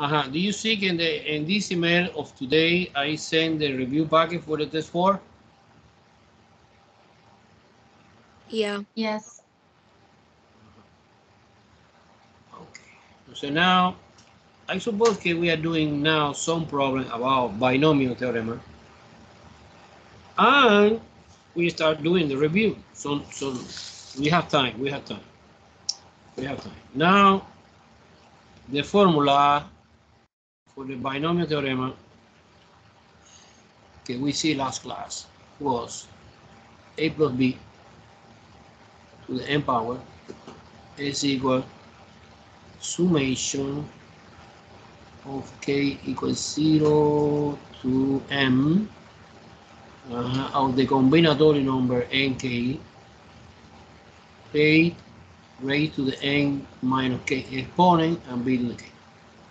Do you see in this email of today, I send the review packet for the test 4? Yeah. Yes. Okay. So now, I suppose that we are doing now some problem about binomial theorem. And we start doing the review. So we have time. We have time. Now, the formula for the binomial theorem that we see last class was a plus b to the n power is equal summation of k equals 0 to m of the combinatory number nk a raised to the n minus k exponent and b to the k.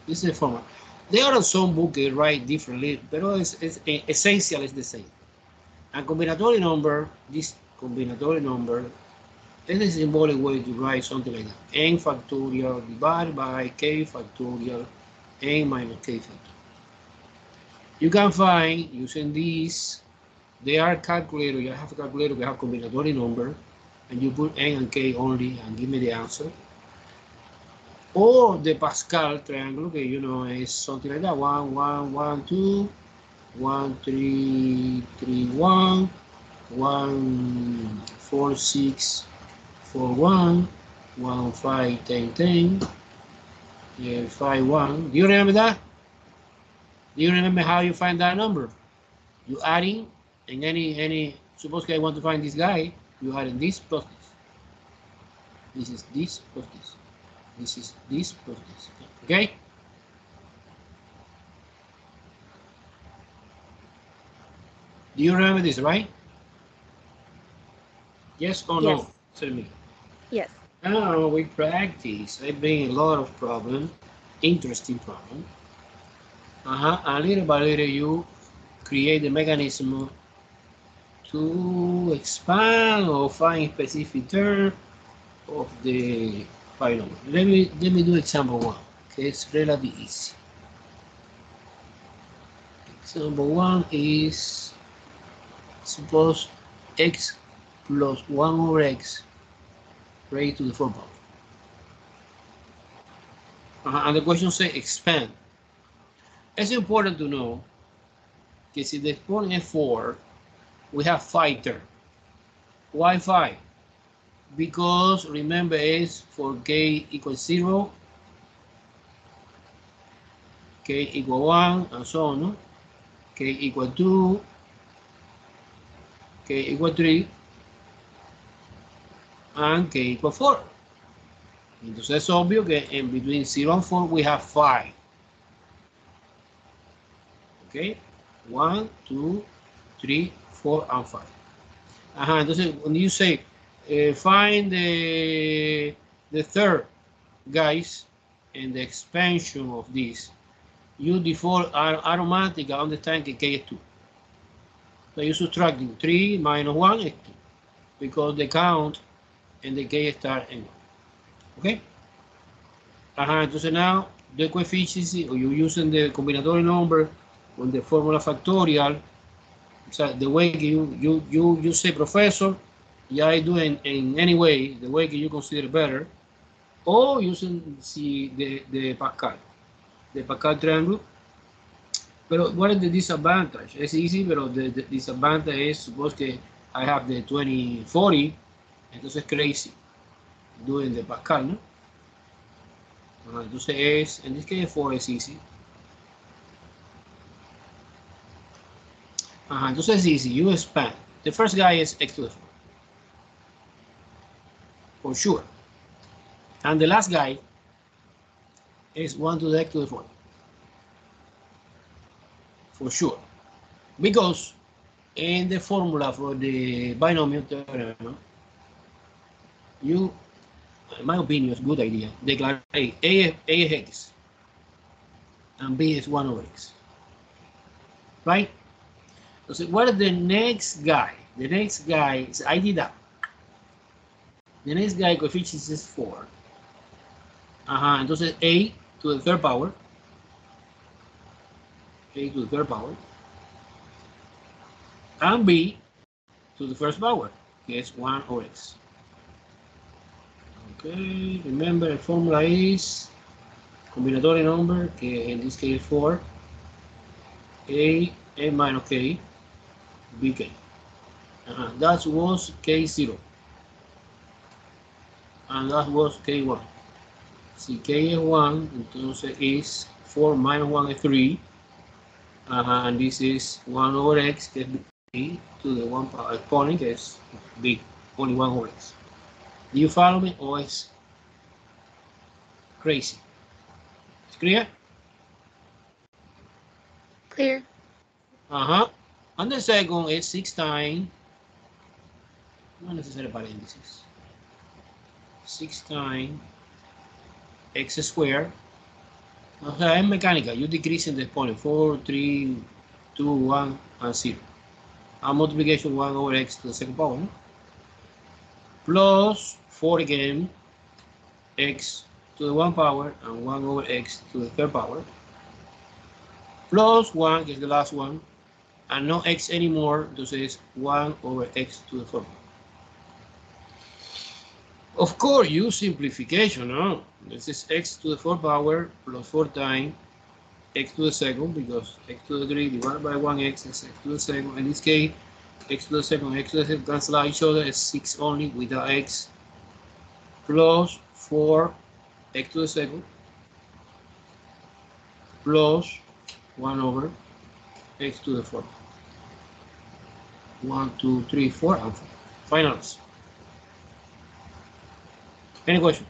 This is the formula. There are some books that write differently, but it's essential is the same. And combinatory number, this combinatory number, is a symbolic way to write something like that. N factorial divided by k factorial n minus k factorial. You can find using these, they are calculator. You have a calculator, you have combinatory number, and you put n and k only and give me the answer. Or the Pascal triangle, okay, you know, is something like that. 1, 1, 1, 2, 1, 3, 3, 1, 1, 4, 6, 4, 1, 1, 5, 10, 10, 5, 1. Do you remember that? Do you remember how you find that number? You adding, and any, suppose I want to find this guy, you add in this plus this. This is this plus this. This is this plus this. Okay? Do you remember this, right? Yes or no? Yes. Tell me. Yes. Now we practice. I bring a lot of problem, interesting problem. And little by little you create the mechanism to expand or find specific term of the binomial. Let me do example 1. Okay, it's relatively easy. Example 1 is suppose x plus 1 over x raised to the 4th power. And the question says expand. It's important to know that if the exponent is 4, we have 5 terms. Why 5? Because remember is for k equals 0, k equal 1, and so on. No? K equal 2, k equal 3, and k equal 4. Entonces es obvio que en between 0 and 4 we have 5. Okay, 1, 2, 3, 4, and 5. Entonces when you say find the third, guys, and the expansion of this, you default automatically understand that k is 2. So you're subtracting 3 minus 1 is 2, because the count and the k star in 1. Okay? Entonces now the coefficients, or you're using the combinatory number on the formula factorial. So the way you say, professor, yeah, I do in any way, the way you consider better, or using the Pascal triangle. But what is the disadvantage? It's easy, but the disadvantage is suppose that I have the 2040, entonces crazy doing the Pascal, no? Entonces es, en this case 4 is easy. Entonces es easy, you expand. The first guy is x to the 4. For sure. And the last guy is 1 to the x to the 4. For sure. Because in the formula for the binomial theorem, you, in my opinion, it's a good idea. Declare A is x and B is 1 over x. Right? So what is the next guy? The next guy is, I did that. The next guy coefficient is 4. Entonces A to the 3rd power a to the third power, and b to the first power, que es 1 over x. Okay, remember the formula is combinatory number, que in this case 4, a minus k, bk. That was k0, and that was k1. Si k is 1, entonces is 4 minus 1 is 3, and this is 1 over x, que es b, to the 1 power exponent, que es b, only 1 over x. Do you follow me, or is crazy? It's clear? Clear. And the second is 6 times, not necessary parentheses, 6 times x squared. O sea, es mecánica. You decrease in the exponent 4, 3, 2, 1, and 0. And multiplication 1 over x to the second power. No? Plus 4 again, x to the 1 power, and 1 over x to the third power. Plus 1 is the last one, and no x anymore, entonces 1 over x to the fourth power. Of course, use simplification, no? This is x to the fourth power plus 4 times x to the second, because x to the 3 divided by 1x is x to the second. In this case, x to the second, x to the second cancel out each other, is 6 only without x, plus 4 x to the second, plus 1 over x to the fourth. 1, 2, 3, 4, and 5. Final answer. Any question?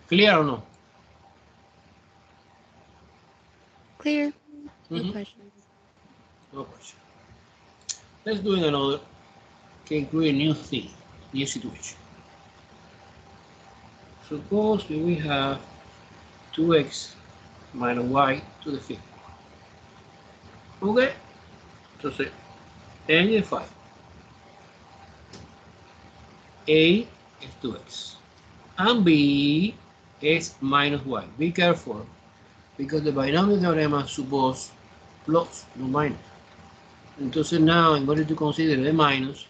Clear or no? Clear. No questions. No question. Let's do another. Okay, create a new thing, new situation. Suppose we have 2x minus y to the fifth. Okay? Entonces, n is 5. A is 2x. And b is minus y. Be careful, because the binomial theorem supposes plus, no minus. Entonces now, in order to consider the minus,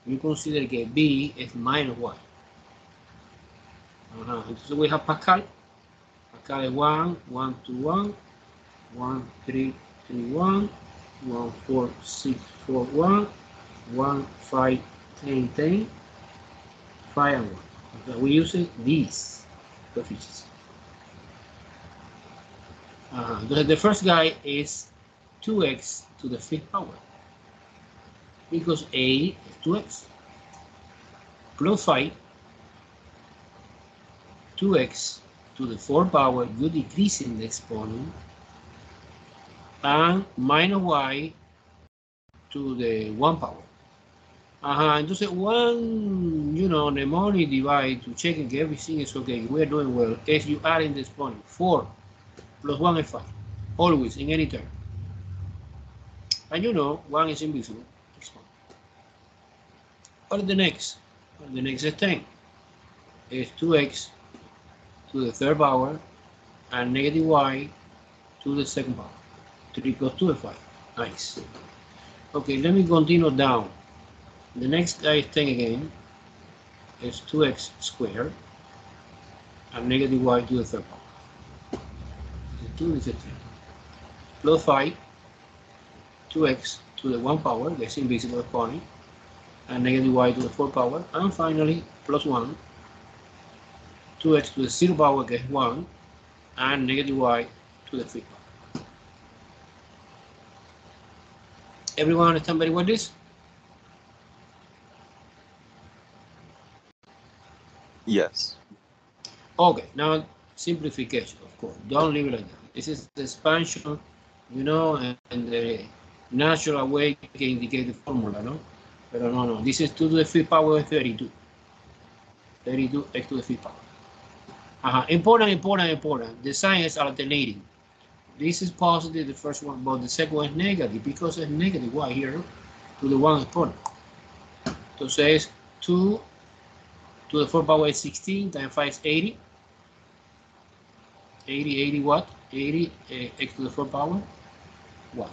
you consider que b is minus y. Entonces we have Pascal. Pascal is 1, 1, 2, 1, 1, 3, 3, 1, 1, 4, 6, 4, 1, 1, 5, 10, 10, 5, and 1. Okay, we use these coefficients. The first guy is 2x to the fifth power, because a is 2x plus 5, 2x to the fourth power, you decrease in the exponent, and minus y to the 1 power. Entonces, one, mnemonic divide to check if everything is okay, we're doing well, is you add in the exponent. 4 plus 1 is 5, always, in any term. And 1 is invisible. Exponent. What the next? Well, the next is 10. Is 2x to the third power and negative y to the second power. 3 plus 2 is 5. Nice. Okay, let me continue down. The next guy is 10 again. Is 2x squared and negative y to the third power. The 2 is a 10. Plus 5, 2x to the 1 power, that's invisible exponent, and negative y to the 4 power, and finally plus 1, 2x to the 0 power gets 1, and negative y to the 5th power. Everyone understand very well this? Yes. Okay, now simplification, of course. Don't leave it like that. This is the expansion, and the natural way to indicate the formula, no? But no. This is 2 to the 5th power of 32. 32 x to the 5th power. Important. The sign is alternating. This is positive, the first one, but the second one is negative, because it's negative y here to the 1 exponent. Entonces, 2 to the 4 power is 16 times 5 is 80. 80 what? 80 x to the 4 power 1.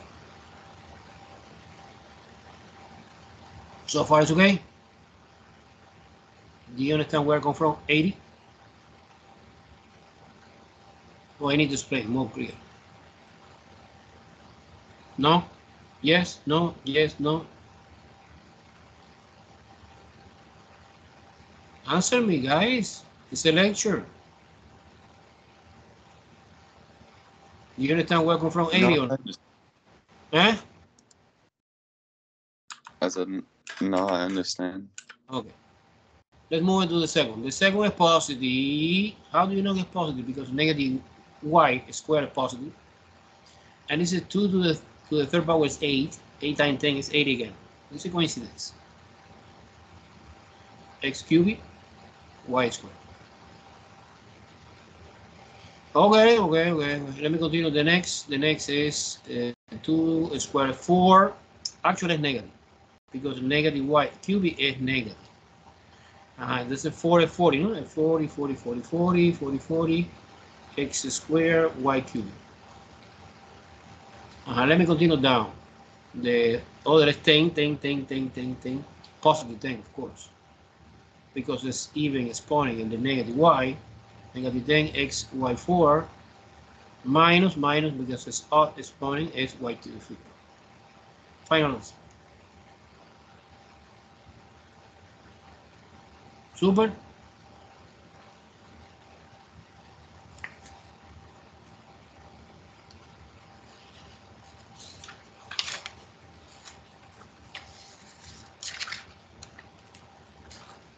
So far it's okay. Do you understand where I come from? 80? Oh, I need to explain more clear. No? Yes? No? Yes? No? Answer me, guys. It's a lecture. You understand where I come from? 80 No, or not? Eh? I said, no, I understand. Okay. Let's move into the second. The second is positive. How do you know it's positive? Because negative y squared is positive. And this is 2 to the third power is 8. 8 times 10 is 8 again. It's a coincidence. X cubic, y squared. Okay. Let me continue. The next is 2 squared 4. Actually, it's negative because negative y cubic is negative. This is 40, 40, no? 40, 40, 40, 40, 40, 40, x squared, y cubic. Let me continue down. The other is 10, 10, 10, 10, 10, 10. Positive 10, of course. Because it's even exponent in the negative y. Negative 10, x, y4. Minus, because it's odd exponent, is y to the 5. Final answer. Super.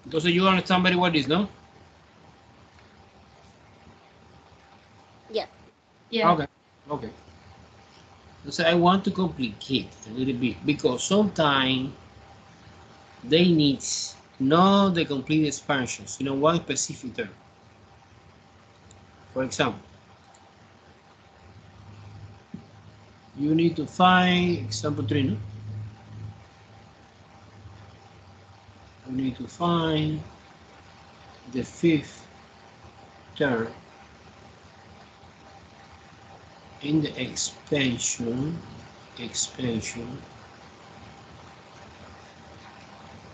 Entonces you understand very well this, no? Yeah. Yeah. Okay. So I want to complicate a little bit because sometimes they need not the complete expansions, one specific term. For example, you need to find example 3, no? You need to find the 5th term in the expansion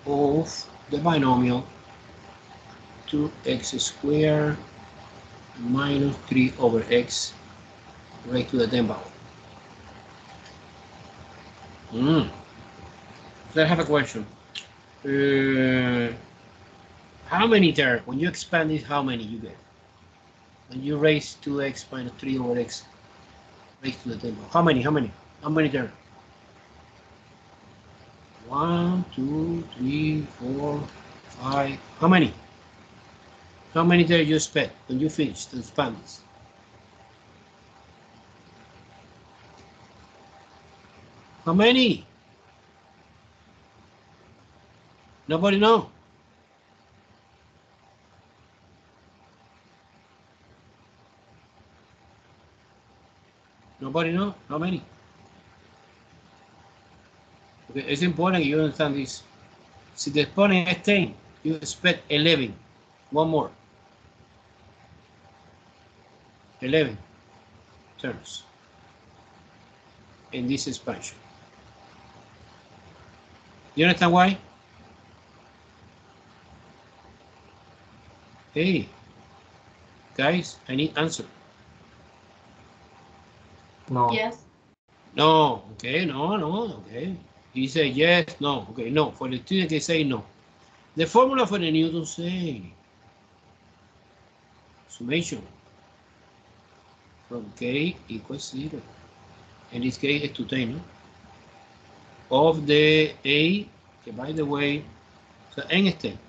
of the binomial 2x squared minus 3 over x raised to the 10th power. So I have a question. How many terms, when you expand this, how many you get? When you raise 2x minus 3 over x raised to the 10th power. How many terms? 1, 2, 3, 4, 5. How many? How many terms you expect when you finish to expand this? How many? Nobody know? Nobody know? How many? Okay, it's important you understand this. Si the exponent is 10, you expect 11. One more. 11 terms in this expansion. You understand why? Hey, guys, I need answer. No. Yes. No, okay, no, okay. You say yes, no, okay, no. For the student, they say no. The formula for the Newton say summation from k equals 0. In this case, it's to 10, no? Of the A, okay, by the way, so n is 10.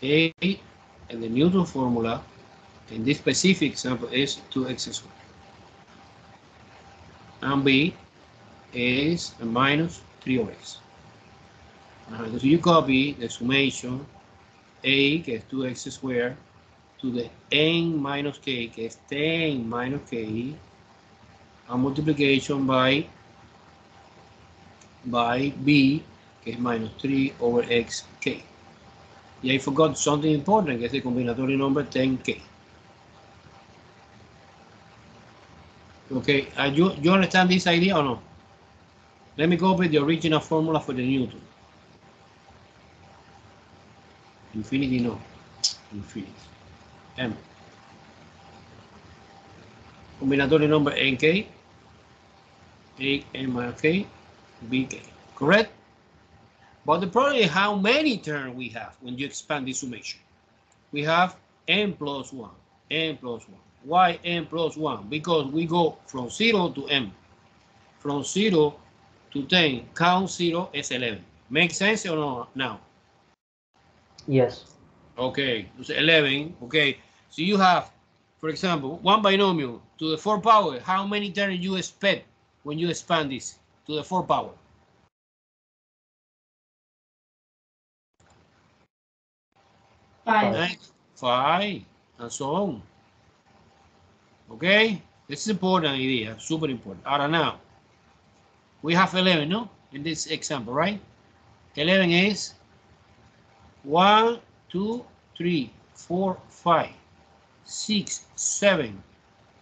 A and the Newton formula in this specific example is 2x squared. And B is a minus 3 over x. Entonces you copy the summation A, que es 2x squared, to the n minus k, que es 10 minus k, and multiplication by B, que es minus 3 over x k. Yeah, I forgot something important, que es the combinatory number 10K. Okay, you understand this idea or no? Let me copy the original formula for the Newton. Infinity, no. Infinity. M. Combinatory number NK, A, M minus K, BK. Correct? But the problem is how many terms we have when you expand this summation. We have n plus 1, n plus 1. Why n plus 1? Because we go from 0 to m. From 0 to 10, count 0 is 11. Make sense or no now? Yes. Okay, so 11, okay. So you have, for example, one binomial to the 4th power. How many terms you expect when you expand this to the 4th power? Five. 5, and so on. Okay, this is important idea, super important. Ahora now, we have 11, no? In this example, right? 11 is 1, 2, 3, 4, 5, 6, 7,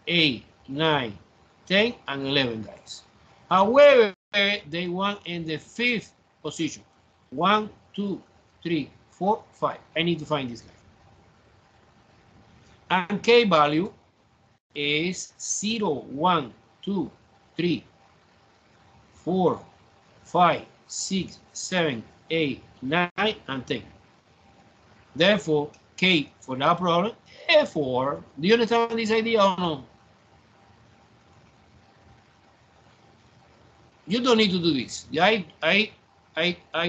8, 9, 10, and 11, guys. However, they want in the 5th position. 1, 2, 3, 4, 5. I need to find this guy. And K value is 0, 1, 2, 3, 4, 5, 6, 7, 8, 9, and 10. Therefore, K for that problem is 4. Do you understand this idea or no? You don't need to do this. I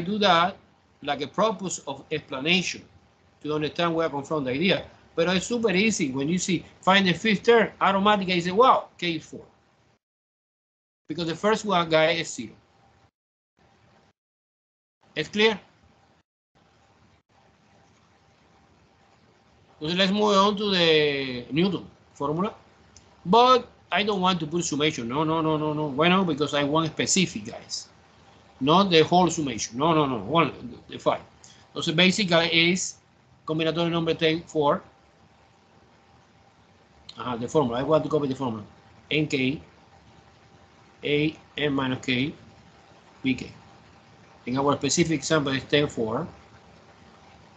do that like a purpose of explanation to understand where I come from the idea. But it's super easy when you see find the 5th term, automatically you say, wow, K is 4. Because the first one guy is 0. It's clear? So let's move on to the Newton formula. But I don't want to put summation. No. Why not? Because I want specific, guys. Not the whole summation. No. One, the 5. So basically is combinatory number 10 for the formula. I want to copy the formula. NK, A, M minus K, BK. In our specific example is 10 for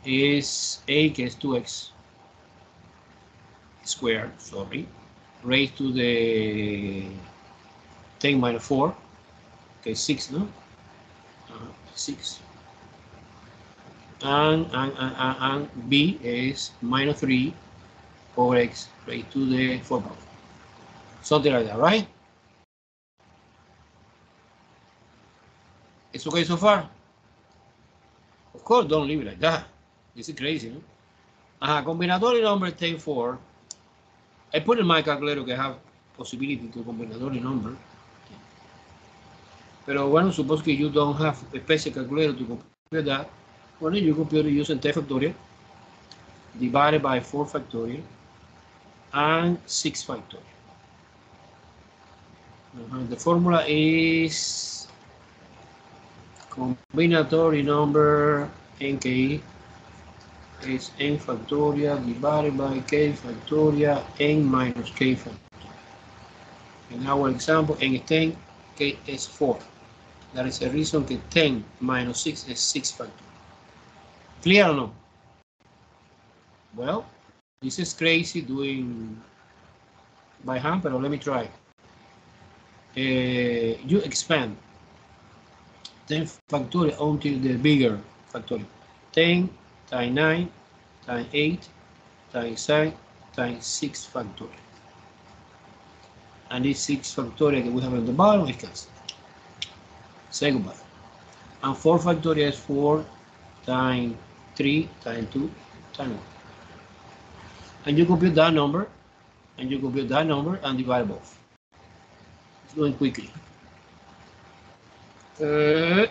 is A, que is 2x squared, sorry, raised to the 10 minus 4, okay, 6, no? 6. And B is minus 3 over x raised to the 4 power. Something like that, right? It's okay so far? Of course, don't leave it like that. This is crazy, no? Combinatory number 10 for. I put in my calculator que have possibility to combinatory number. Pero bueno, suppose que you don't have a special calculator to compute that. Well, you compute it using 10 factorial divided by 4 factorial and 6 factorial. The formula is combinatory number NK is n factorial divided by k factorial n minus k factorial. In our example, n is 10, k is 4. That is the reason that 10 minus 6 is 6 factorial. Clear or no? Well, this is crazy doing by hand, but let me try. You expand 10 factorial until the bigger factorial. 10 times 9 times 8 times 7 times 6 factorial. And this 6 factorial that we have at the bottom is cancelled. Say goodbye. And 4 factorial is 4 times 3 times 2 times 1. And you compute that number, and you compute that number and divide both. It's going quickly. 10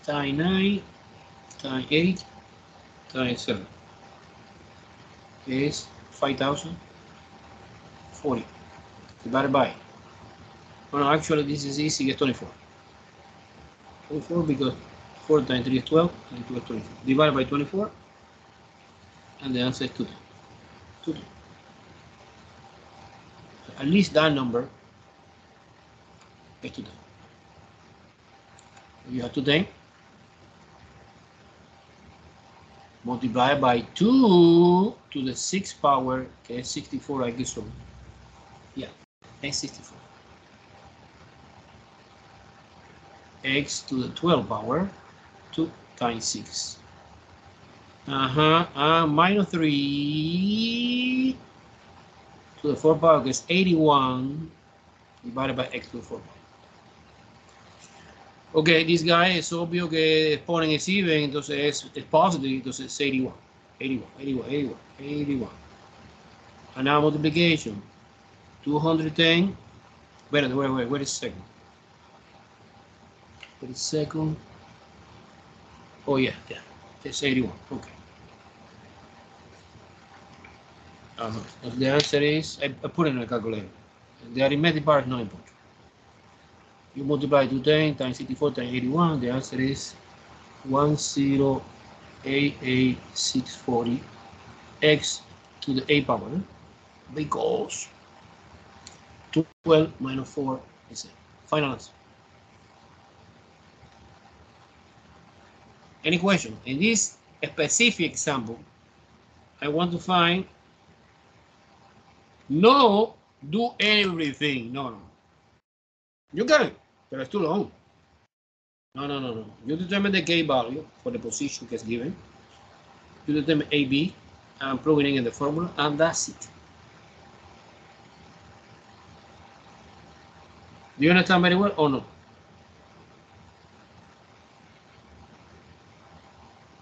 times 9 times 8 times 7 is 5,040 divided by. Oh no, actually this is easy, it's 24. 24 because 4 times 3 is 12, and 2 is 24. Divided by 24, and the answer is 210. 210. So at least that number is 210. You have 210 multiplied by 2 to the 6th power, que es 64, I guess so. Yeah, es 64. X to the 12th power, 2 times 6. Minus 3 to the 4th power, que es 81, divided by X to the 4th power. Okay, this guy es obvio que exponen es even, entonces es positive, entonces es 81. 81, 81, 81, 81. And now multiplication. 210. Wait a second. Wait a second. Oh yeah. It's 81. Okay. The answer is, I put it in a calculator. The arithmetic part is not important. You multiply 210 times 64 times 81, the answer is 1088640 x to the 8th power, because 12 minus 4 is 8. Final answer. Any question? In this specific example, I want to find, no, do everything. No. You got it, but it's too long. No. You determine the K value for the position that's given. You determine AB and plug it in the formula, and that's it. Do you understand very well or no?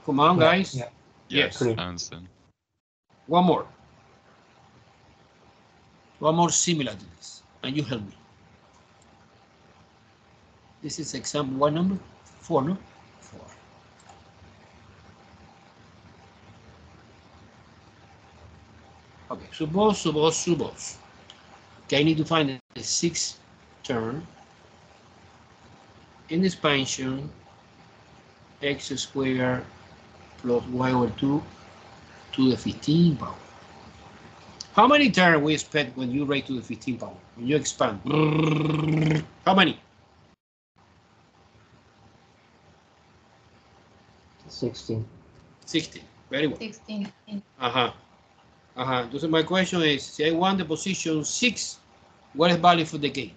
Come on, guys. Yeah. Yes, Yes. I understand. One more. One more similar to this, and you help me. This is example what number? 4, no? 4. Okay, suppose. Okay, I need to find the 6th term in the expansion x squared plus y over 2 to the 15th power. How many terms we expect when you raise to the 15th power? When you expand? How many? 16. 16. Very well. 16. Entonces my question is, si I want the position 6, what is value for the K?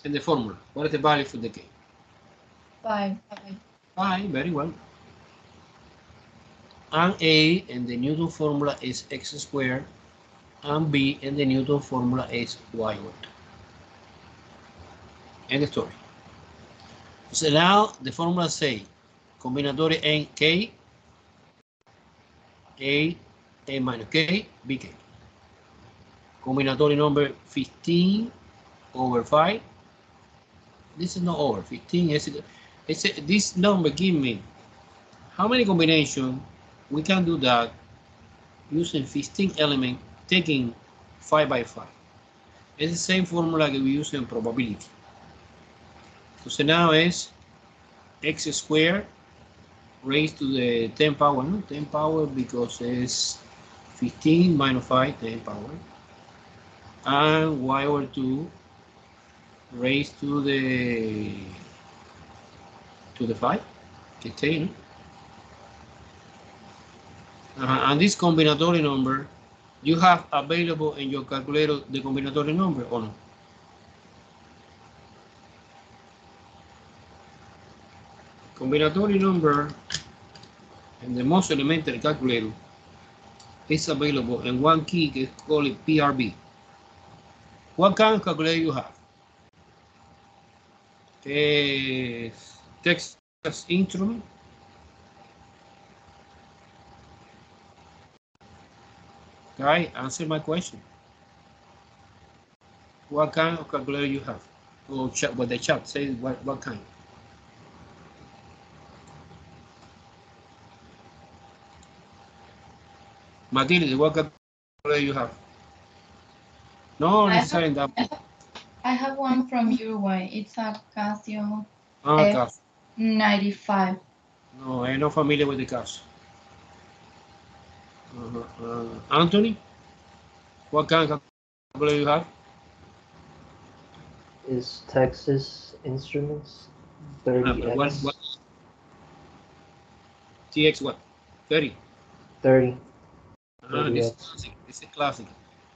In the formula, what is the value for the K? 5. 5, very well. And A in the Newton formula is x squared, and B in the Newton formula is y over 2. End of story. So now the formula say combinatory N K, A minus K, BK. Combinatory number 15 over 5. This is not over 15. This number give me how many combinations we can do that using 15 element, taking 5 by 5. It's the same formula that we use in probability. So now is x squared raised to the 10 power, no? 10 power because it's 15 minus 5, 10 power. And y over 2 raised to the 5, que 10. And this combinatory number, you have available in your calculator the combinatory number or no? Combinatory number in the most elementary calculator is available in one key that is called PRB. What kind of calculator you have? Texas Instrument. Guy, answer my question. What kind of calculator you have? Or chat, what the chat says, what kind? Matilde, what calculator you have? No necessarily that. I have one from Uruguay. It's a Casio Ah, Cas. F95. No, I'm not familiar with the Cas. Anthony, what kind of calculator you have? Is Texas Instruments 30X? What? TX what? 30. 30. This is classic. This is classic.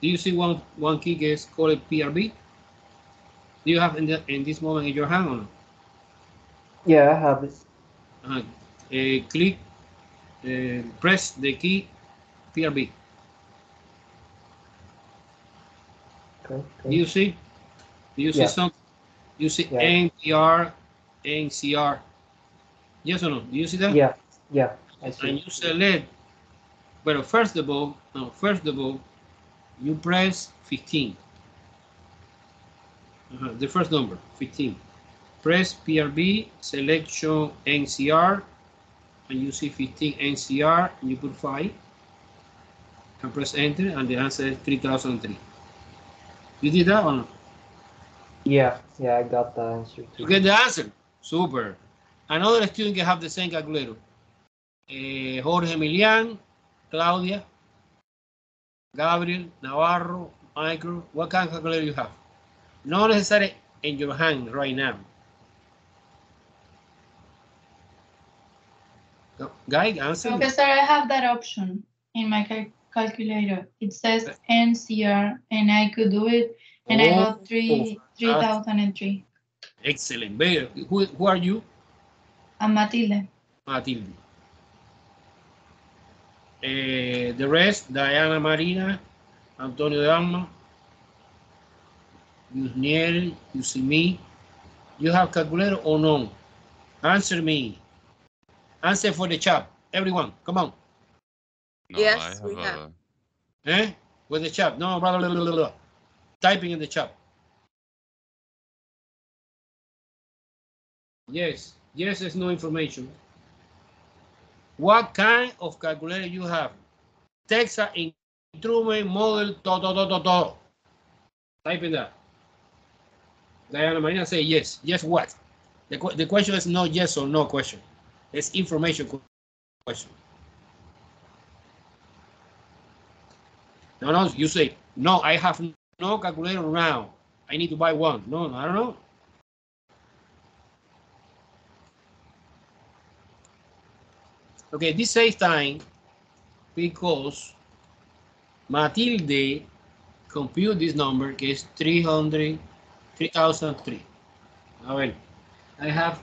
Do you see one key is called PRB? Do you have in this moment in your hand or no? Yeah, I have it. Click, press the key PRB. Okay. Do you see? Do you see something? You see NPR, NCR. Yes or no? Do you see that? Yeah, I see. And you select, but first of all, you press 15. The first number, 15. Press PRB, selection NCR, and you see 15 NCR, and you put 5, and press enter, and the answer is 3003. You did that or no? Yeah, I got the answer too. You get the answer? Super. Another student can have the same calculator. Jorge Emilian, Claudia, Gabriel, Navarro, Michael. What kind of calculator you have? Not necessarily in your hand right now. No. Guy, answer. Professor, I have that option in my calculator. It says NCR, and I could do it, and I got 3003. Excellent. Very. Who are you? I'm Matilde. Matilde. The rest, Diana Marina, Antonio de Alma, Yusniel, Yusimi. You have calculator or no? Answer me. Answer for the chat. Everyone, come on. No, Yes, we have. With the chat. No, blah, blah, blah, blah, blah. Typing in the chat. Yes, there's no information. What kind of calculator you have? Texas Instrument model, todo. Type in that. Diana Marina say yes. Yes, what? The question is not yes or no question. It's information question. No, you say, no, I have no calculator now. I need to buy one. No, I don't know. Okay, this saves time because Matilde compute this number, que es 3003. A ver, I have,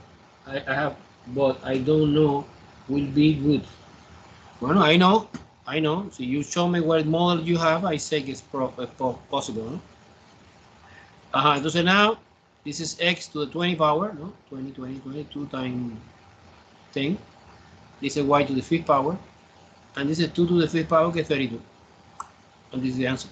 but I don't know will be good. Bueno, I know. So you show me what model you have, I say it's possible. No? Entonces now, this is x to the 20 power, no? 20, 2 times 10. This is y to the 5th power. And this is 2 to the 5th power, que es 32. And this is the answer.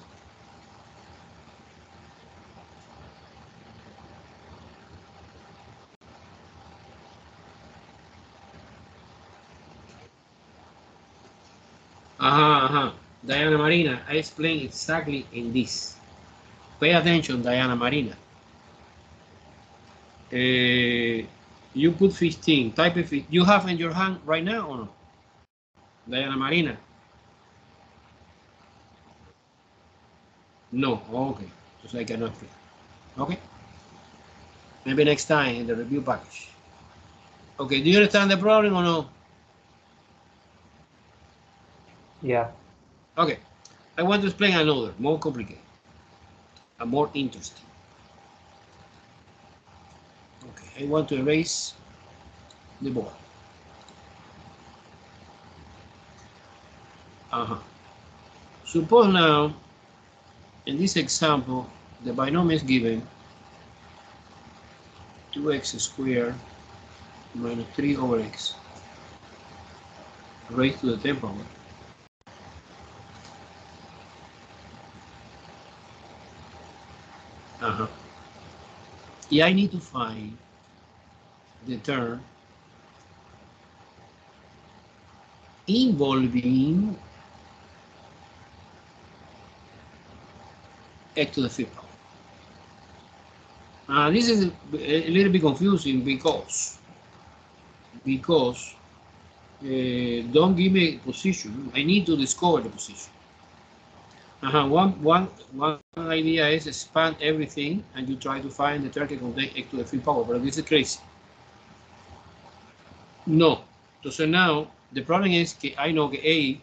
Diana Marina, I explained exactly in this. Pay attention, Diana Marina. You put 15, type of 15. You have in your hand right now or no? Diana Marina. No, okay. Just I cannot fit. Okay. Maybe next time in the review package. Okay, do you understand the problem or no? Yeah. Okay. I want to explain another, more complicated and more interesting. Okay, I want to erase the board. Suppose now, in this example, the binomial is given 2x squared minus 3 over x raised to the 10th power. Yeah, I need to find the term involving x to the 5th power. This is a little bit confusing because don't give me position. I need to discover the position. One idea is expand everything and you try to find the term que contain x to the fifth power, but this is crazy. No. So now the problem is que I know que A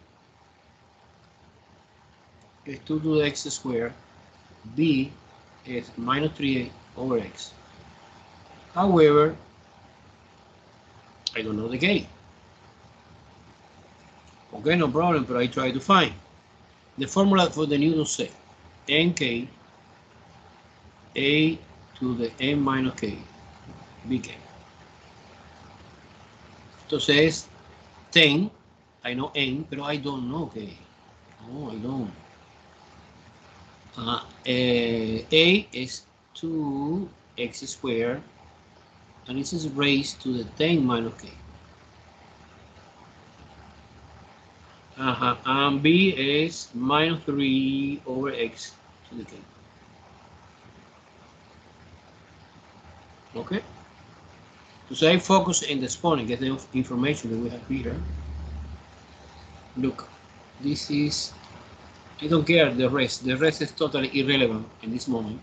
is 2 to the x squared, B is minus 3a over x. However, I don't know the k. Okay, no problem, but I try to find. The formula for the Newton set, nk a to the n minus k, bk. Entonces, 10, I know n, pero I don't know k. No, I don't. A is 2x squared, and this is raised to the 10 minus k. And B is minus 3 over x to the k. Okay? So I focus in the exponent, get the information that we have here. Look, this is, I don't care the rest. The rest is totally irrelevant in this moment.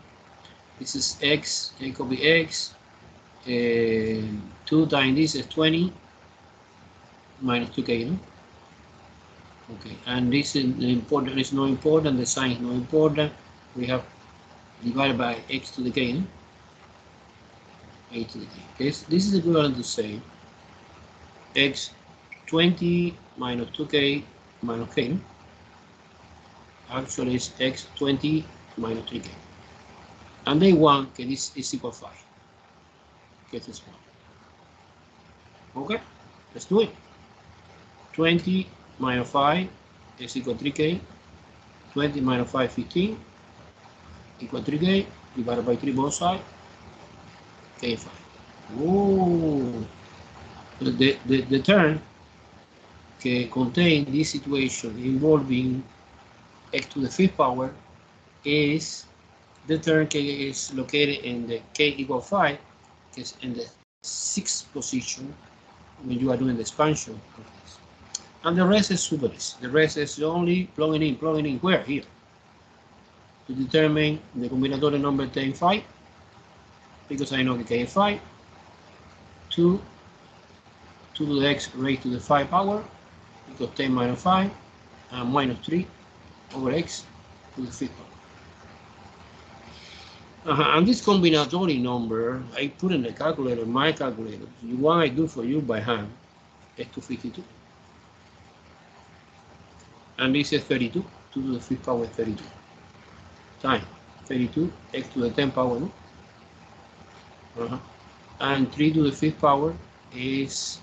This is x, it could be x. 2 times this is 20 minus 2k, no? Okay, and this is important, is not important, the sign is not important. We have divided by x to the k, no? A to the k. Okay, this is equivalent to say x 20 minus 2k minus k, no? Actually it's x 20 minus 3k. And they want that this is equal 5. Get this one. Okay, let's do it. 20 minus 5 is equal 3k. 20 minus 5, 15. Equal 3k. Divided by 3 both sides. K5. Oh, the term que contain this situation involving x to the fifth power is the term k is located in the k equal 5, is in the 6th position when you are doing the expansion of this. And the rest is super easy. The rest is only plugging in where? Here. To determine the combinatory number 10, 5, because I know the k is 5, 2 to the x raised to the 5 power, because 10 minus 5, and minus 3 over x to the 5th power. And this combinatory number, I put in the calculator, my calculator. The one I do for you by hand is 252. And this is 32, 2 to the 5th power 32. Time 32, x to the 10th power, no? And 3 to the 5th power is,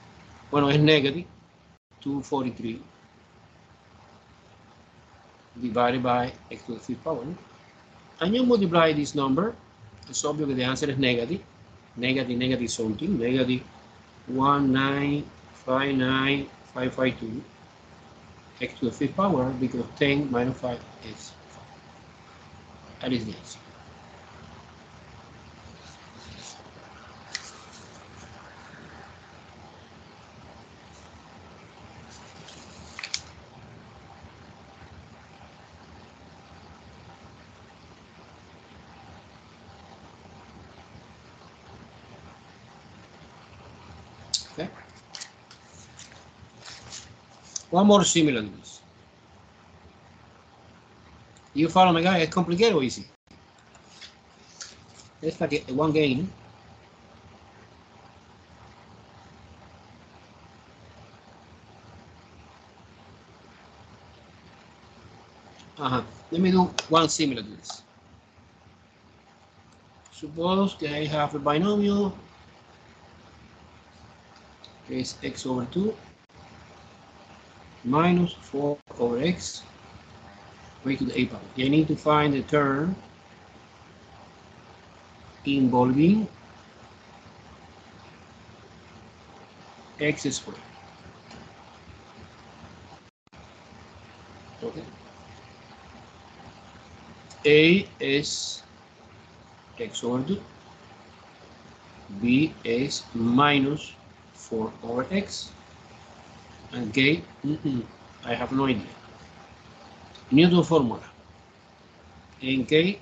well, it's negative 243 divided by x to the 5th power, no? And you multiply this number, it's obvious that the answer is negative something, negative 1959552 x to the 5th power, because 10 minus 5 is 5. That is the answer. Okay. One more similar to this. You follow me, guys? It's complicated or easy? It's like one game. Let me do one similar to this. Suppose that I have a binomial. Is x over 2 minus 4 over x raised to the a power. I need to find the term involving x squared. Okay. A is x over 2 B is minus 4 over x. And K, I have no idea. Newton formula. In K,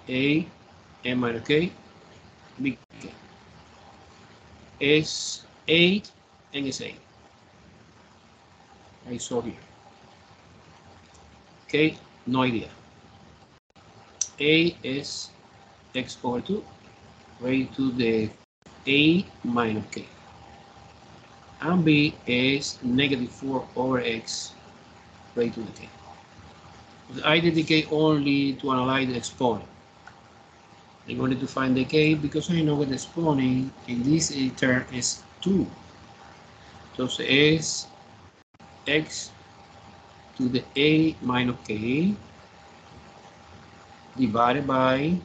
A, M minus K, B, K. Is 8 and is 8. I saw here. K, no idea. A is x over 2 raised to the A minus K. And B is negative 4 over x raised to the K. I dedicate only to analyze the exponent. I'm going to find the K because I know what the exponent in this term is 2. So es x to the A minus K divided by,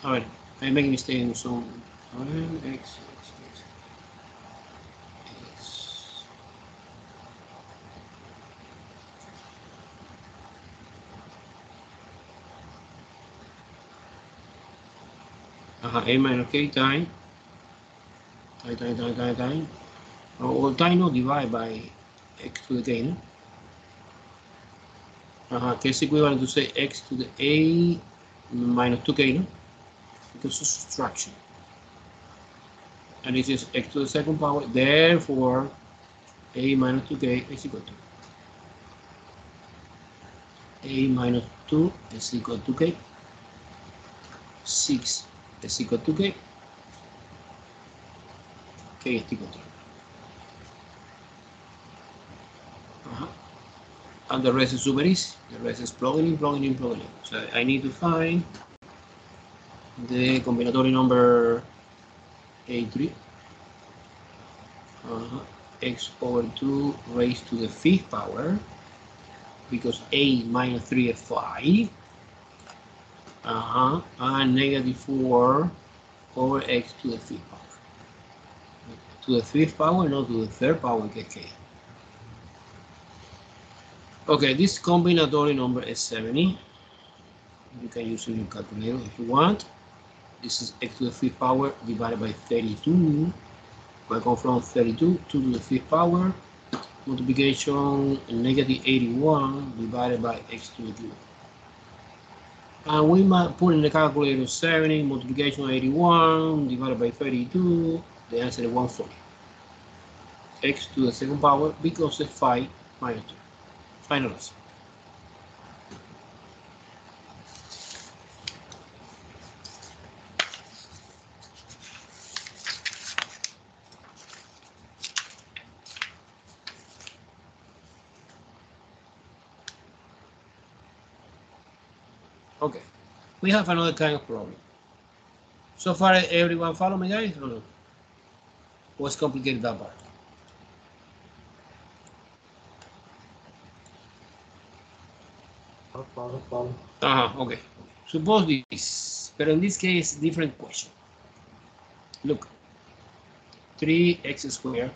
a ver, I make a mistake in some, x. A minus K time, or time no divide by x to the K, no? Que es equivalent to say x to the A minus 2K, no? Because of subtraction. And it is x to the second power, therefore A minus 2K is equal to A minus 2 is equal to K, 6 is equal to K, K is equal to. And the rest is super easy. The rest is plugging in. So I need to find the combinatory number A3. X over 2 raised to the 5th power, because A minus 3 is 5. And negative 4 over x to the 5th power. To the 5th power, not to the 3rd power, K. Okay, this combinatory number is 70. You can use it in your calculator if you want. This is x to the 5th power divided by 32. We go from 32 to the 5th power. Multiplication negative 81 divided by x to the cube. And we might put in the calculator 70 multiplication 81 divided by 32. The answer is 140. X to the second power because it's 5 minus 2. Final answer. Okay, we have another kind of problem. So far, everyone follow me, guys, or no? What's complicated that part? No problem. Okay. Suppose this, but in this case, different question. Look, 3x squared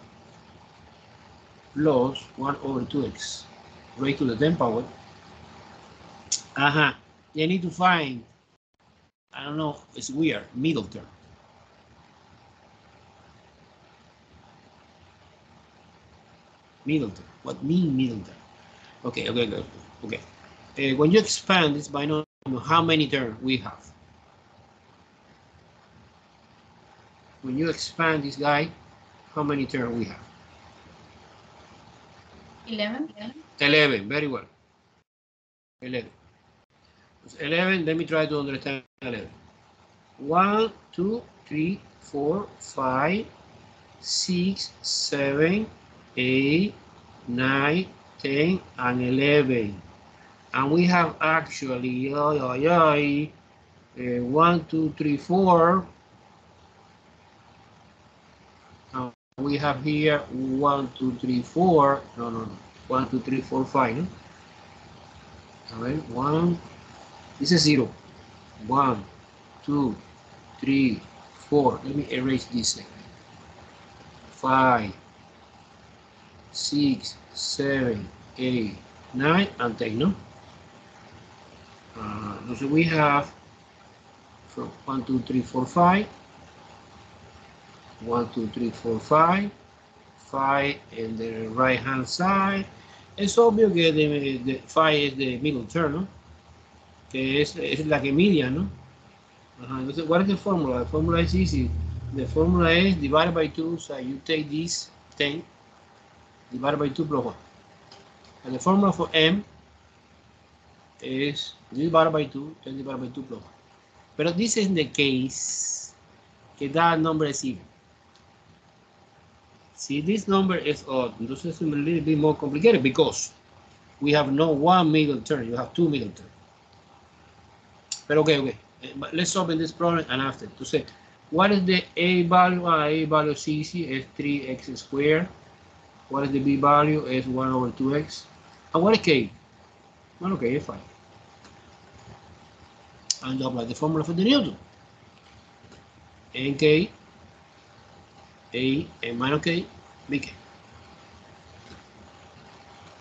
plus 1 over 2x raised to the 10th power. You need to find, I don't know, it's weird, middle term. Middle term. What mean middle term? Okay. When you expand this binomial, how many terms we have? When you expand this guy, how many terms we have? 11. 11, very well. 11. 11, let me try to understand 11. 1, 2, 3, 4, 5, 6, 7, 8, 9, 10, and 11. And we have actually 1, 2, 3, 4. And we have here 1, 2, 3, 4. No. 1, 2, 3, 4, 5. No? All right, 1. This is 0. 1, 2, 3, 4. Let me erase this. 5, 6, 7, 8, 9, and 10. No? So we have from 1, 2, 3, 4, 5. 1, 2, 3, 4, 5. 5 in the right hand side. Es obvio que the 5 es the middle term, ¿no? Que es la que media, ¿no? Ajá. Entonces, what is the formula? The formula is easy. The formula is divided by 2, so you take this 10 divided by 2 plus 1. And the formula for m is divided by 2, 10 divided by 2 plus 1. But this is the case que that number is even. See, this number is odd. Entonces it's a little bit more complicated because we have no one middle term, you have two middle terms. But okay. But let's open this problem and after. To say, what is the a value? A value is easy, is 3x squared. What is the b value? Is 1 over 2x. And what is k? Well, okay, it's 5. And apply the formula for the Newton. Nk, a, n minus k, bk.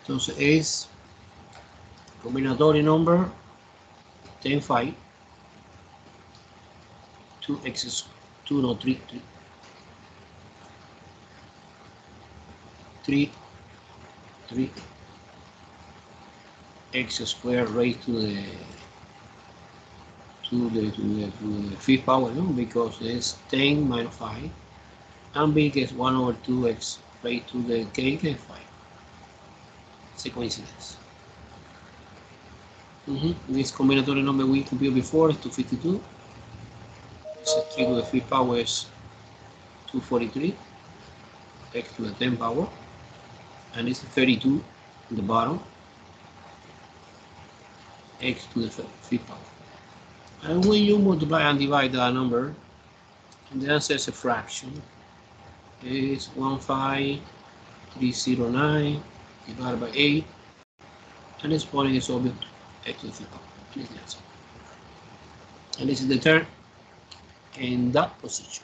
Entonces es combinatory number 10, 5. 2x, 2, no, 3, x squared raised to the fifth power, no? Because it's 10 minus 5, and big is 1 over 2x raised to the k is 5. It's a coincidence. This combinatory number we computed before is 252. So 3 to the fifth power is 243, x to the 10th power, and it's 32 in the bottom, x to the fifth power. And when you multiply and divide that number, the answer is a fraction. It's 15309 divided by 8, and this point is obvious, x to the fifth power. This is the answer. And this is the term in that position.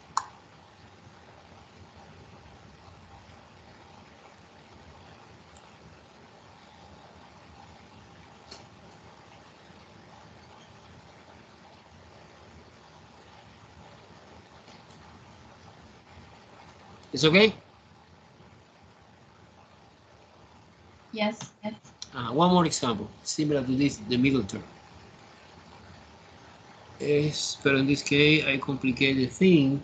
It's okay? Yes. One more example, similar to this, the middle term. But in this case, I complicate the thing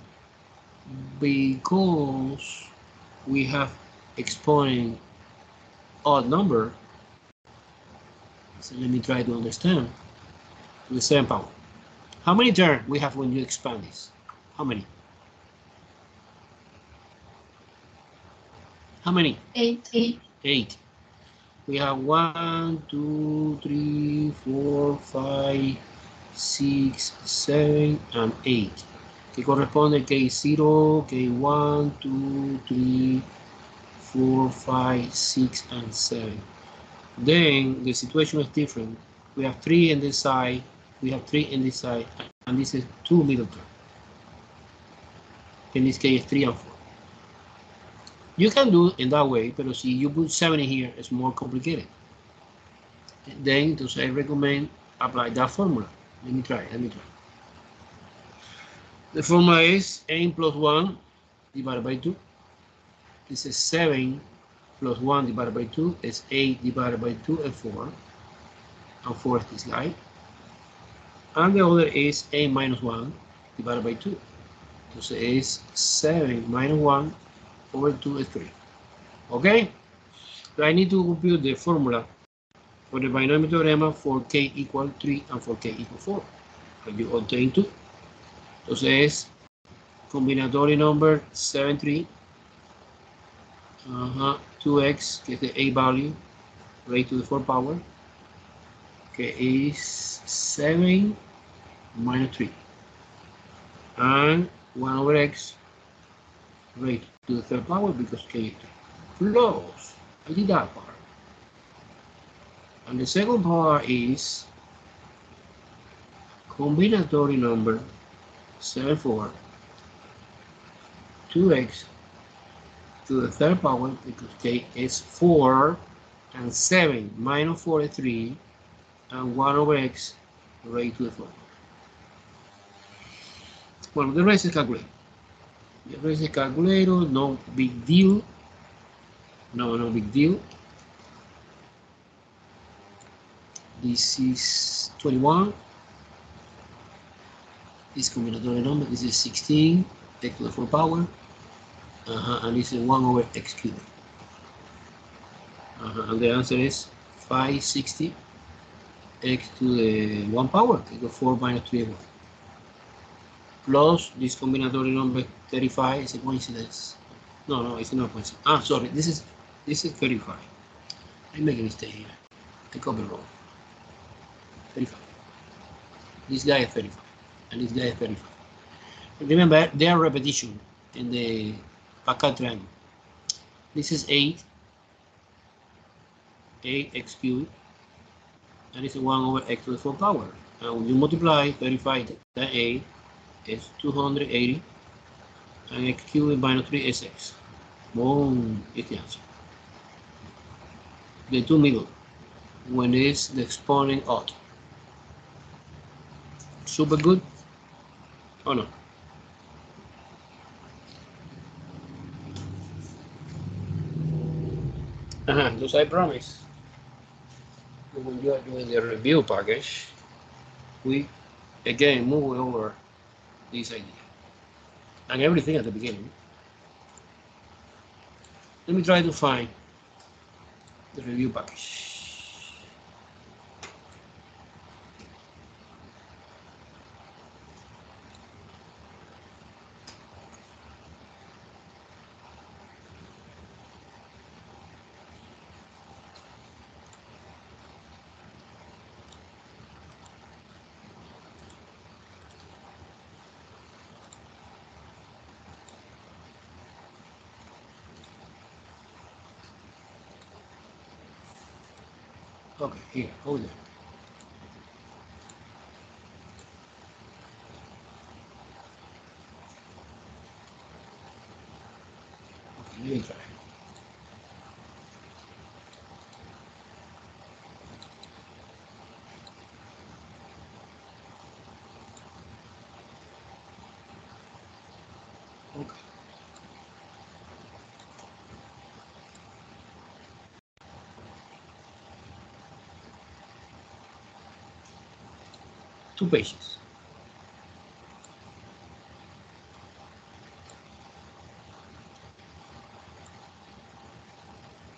because we have exponent odd number. So let me try to understand. The 7th power. How many terms we have when you expand this? How many? How many? 8. 8. We have 1, 2, 3, 4, 5, 6, 7, and 8. Que corresponde K0, K1, 2, 3, 4, 5, 6, and 7. Then the situation is different. We have 3 in this side, we have 3 in this side, and this is 2 middle terms. In this case, 3 and 4. You can do it in that way, but see, you put 7 in here, it's more complicated. Then, I recommend apply that formula. Let me try. The formula is n plus 1 divided by 2. This is 7 plus 1 divided by 2 is 8 divided by 2 and 4. And 4 is this guy. And the other is n minus 1 divided by 2. So it's 7 minus 1 over 2 is 3. Okay? So I need to compute the formula for the binomial theorem for k equal 3 and for k equal 4. And you obtain 2. Entonces es combinatory number 7, 3. 2x, que es the a value, raised to the 4th power, que is 7 minus 3. And 1 over x raised to the 3rd power because k is 3. Plus, I did that part. And the second part is combinatory number 7, 4, 2x to the 3rd power because k is 4 and 7 minus 4 is 3 and 1 over x raised to the 4. Well, the rest is calculated. The rest is calculated, no big deal. No big deal. This is 21. This combinatorial number, this is 16, x to the 4 power. And this is 1 over x cubed. And the answer is 560 x to the 1 power, equal 4 minus 3 1. Plus this combinatorial number 35 is a coincidence. No, it's not a coincidence. Sorry, this is 35. I make a mistake here. I copy wrong. 35. This guy is 35, and this guy is 35. Remember, they are repetition in the Pascal triangle. This is 8x cubed, and it's 1 over x to the 4 power. And when you multiply 35 times 8, it's 280, and x cubed minus 3 is x. Boom, is the answer. The two middle, when it's the exponent odd. Super good, or no? Those I promise. When you are doing the review package, we again move over this idea and everything at the beginning. Let me try to find the review package. Okay, here, hold it. Okay, let me try. Okay. Two pages.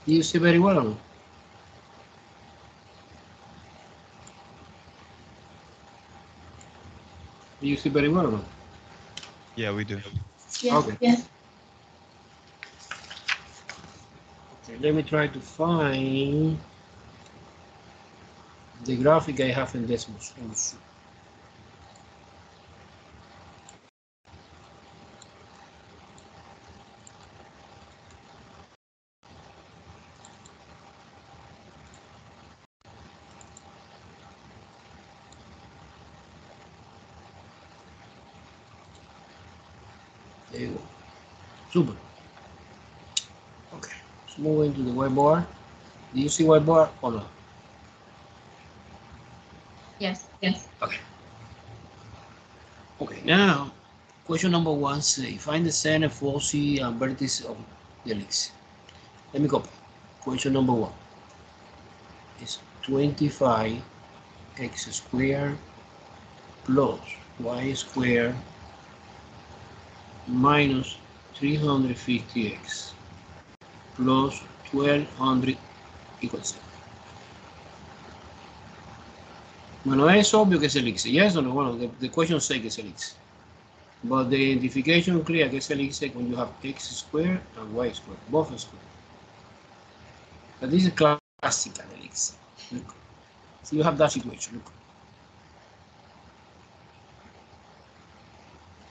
Do you see very well or no? Do you see very well or no? Yeah, we do. Yeah. Okay. Yeah. Okay, let me try to find the graphic I have in Desmos also. There you go. Super. Okay, let's move into the whiteboard. Do you see whiteboard or not? Yes. Okay. Okay, now question number 1 say find the center, foci, and vertex of the ellipse. Let me copy. Question number 1 is 25 x squared plus y squared minus 350x plus 1200 equals 0. Bueno, es obvio que es elixir. Yes or no? Bueno, the question say que es elixir. But the identification clear que es elixir when you have x squared and y squared, both squared. But this is classical elixir. Look. So you have that situation. Look.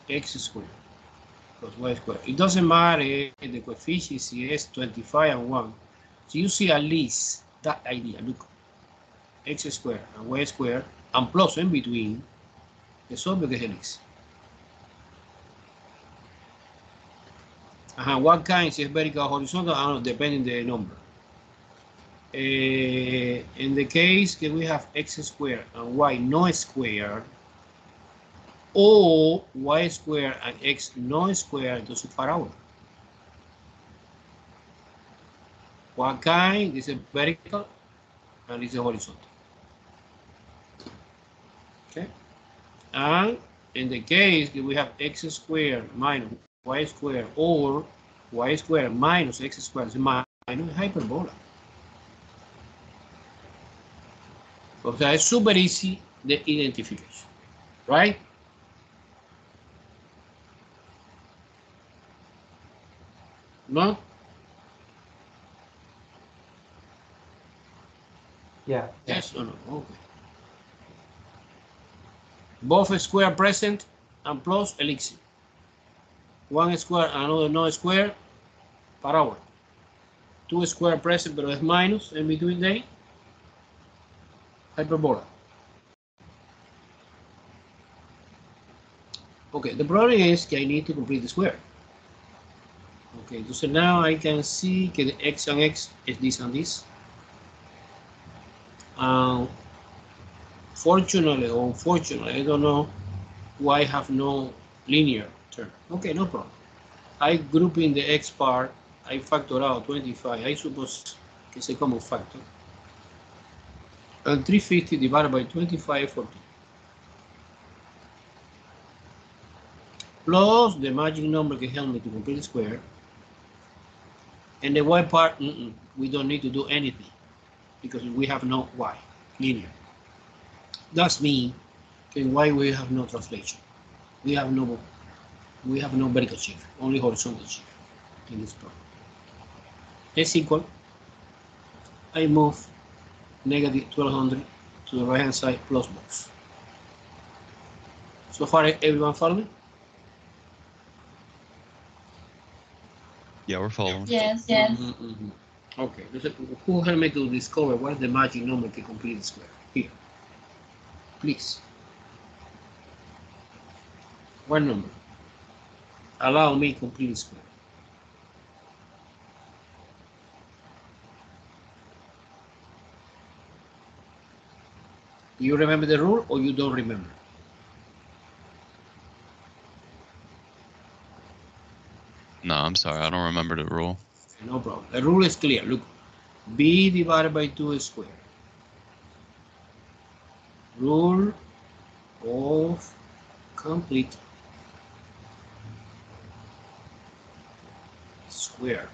X squared plus y squared. It doesn't matter the coefficients, is 25 and 1. So you see at least that idea. Look. X squared and y squared and plus in between es obvio que es el x. What kind, si es vertical o horizontal, depending the number. In the case that we have x squared and y no squared, or y squared and x no squared, entonces parábola. What kind? This is vertical and this is horizontal. Okay. And in the case that we have x squared minus y squared or y squared minus x squared is minus hyperbola. O sea, es super easy de identification, right? No? Yeah. Yes or no? Okay. Both square present and plus elixir. One square, another no square, parábola. Two square present, pero es minus in between them, hyperbola. Okay, the problem is that I need to complete the square. Okay, so now I can see that the x and x is this and this. Fortunately or unfortunately, I don't know why I have no linear term. Okay, no problem. I group in the x part, I factor out 25, I suppose que it's a common factor. And 350 divided by 25, 14. Plus the magic number can help me to complete the square. And the y part, we don't need to do anything because we have no y, linear. That's mean that y we have no translation. We have no vertical shift, only horizontal shift in this problem. Is equal, I move negative 1200 to the right hand side plus box. So far, everyone follow me? Yeah, we're following. Yes. Okay, who helped me to discover what is the magic number to complete the square? Here, please. What number? Allow me to complete the square. You remember the rule or you don't remember? No, I'm sorry. I don't remember the rule. No problem. The rule is clear. Look, b divided by 2 squared. Rule of complete square.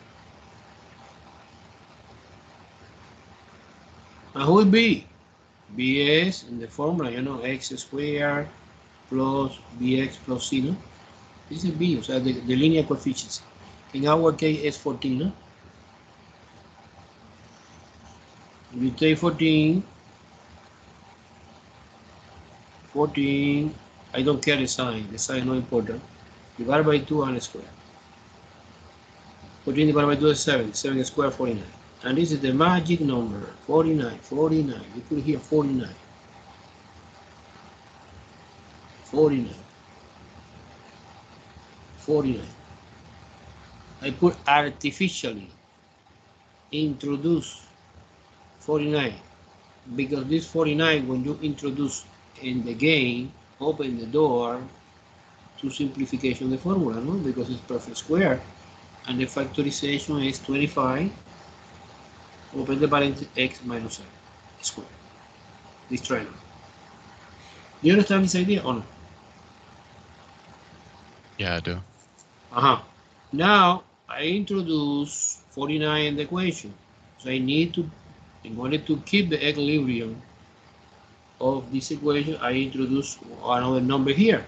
And who will be? B is in the formula, you know, x squared plus bx plus c, no? This is b, o sea, the linear coefficients. In our case, it's 14, no? If you take 14, I don't care the sign is not important. Divided by 2 and square. 14 divided by 2 is 7, 7 squared 49. And this is the magic number, 49. You put here 49. 49. I put artificially introduce 49 because this 49, when you introduce in the game, open the door to simplification of the formula, no? Because it's perfect square and the factorization is 25. Open the parenthesis x minus 7 square. This triangle. Do you understand this idea or no? Yeah, I do. Now I introduce 49 in the equation. So I need to, in order to keep the equilibrium of this equation, I introduce another number here.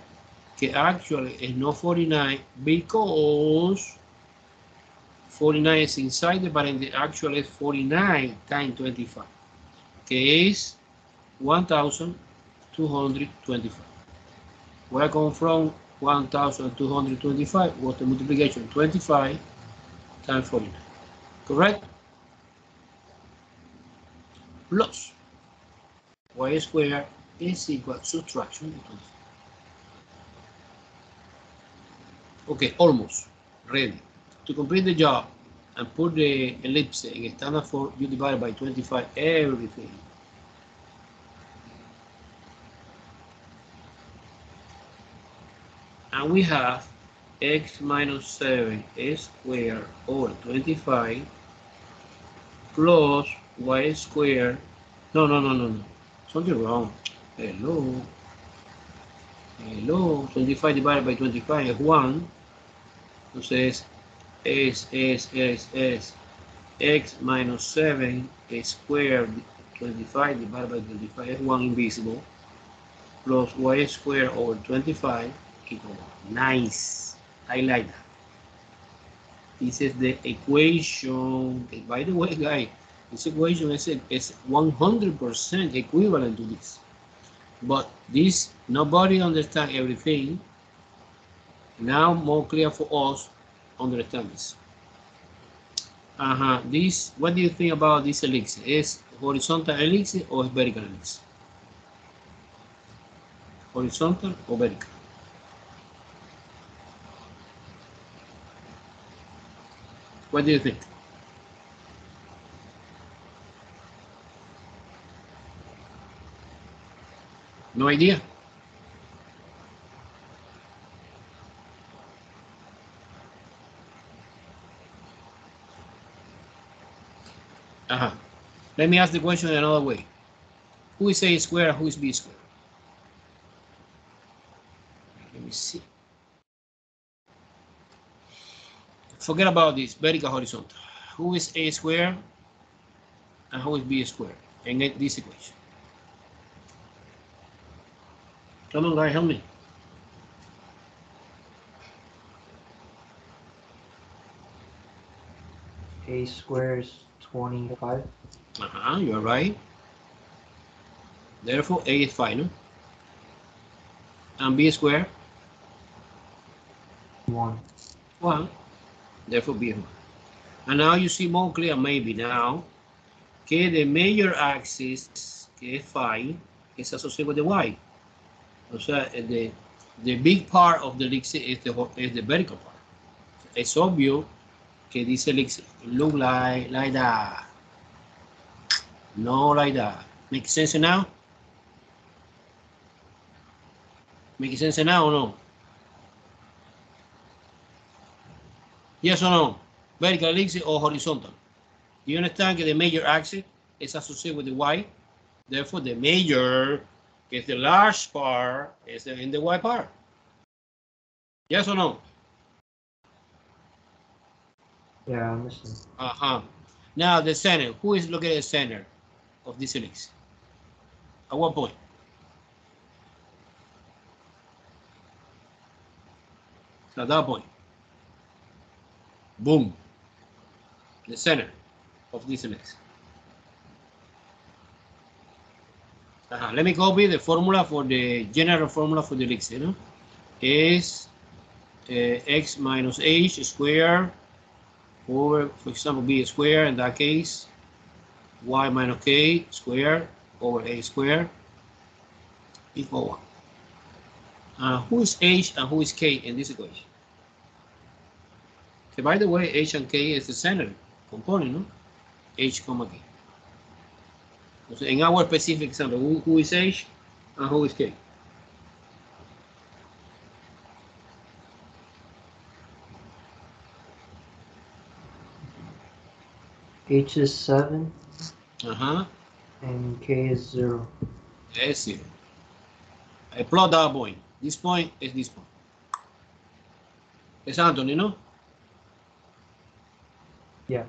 Okay, actually is not 49 because 49 is inside the parenthesis. Actually is 49 times 25. Okay, is 1,225. Where I come from 1,225 was the multiplication 25 times 49. Correct? Plus y squared is equal to subtraction of 25. Okay, almost ready. To complete the job, and put the ellipse in standard form, you divide by 25 everything. And we have x minus 7 squared over 25 plus y squared. No. Something wrong. Hello. 25 divided by 25 es 1. Entonces es x minus 7 squared 25 divided by 25 es 1 invisible plus y squared over 25 equal 1. Nice. I like that. This is the equation. By the way, guys, this equation is 100% equivalent to this. But this, nobody understands everything. Now more clear for us, understand this. This, what do you think about this elixir? Is horizontal elixir or vertical elixir? Horizontal or vertical? What do you think? No idea? Let me ask the question another way. Who is A squared and who is B squared? Let me see. Forget about this, vertical, horizontal. Who is A squared and who is B squared in this equation? Come on, guys, help me. A squared is 25. You are right. Therefore, A is 5, no? And B squared? 1. 1. Therefore, B is 1. And now you see more clear, maybe now, que the major axis, que es phi, is associated with the Y. O sea, the big part of the elixir is the vertical part. It's obvious que this elixir look like that. No like that. Make sense now? Make sense now or no? Yes or no? Vertical elixir or horizontal? Do you understand that the major axis is associated with the Y? Therefore, the major, que es the large part, is in the Y part. Yes or no? Yeah, I understand. Now the center. Who is looking at the center of this elixir? At what point? At that point. Boom. The center of this elixir. Let me copy the formula for the general formula for the elixir. No? Is x minus h squared over, for example, b squared in that case, y minus k squared over a squared equal 1. Who is h and who is k in this equation? Okay, by the way, h and k is the center component, no? H comma k. So in our specific example, who is h and who is k? H is 7. Uh-huh. And K is 0. That's 0. I plot that point. This point is this point. It's Anthony, no? Yeah.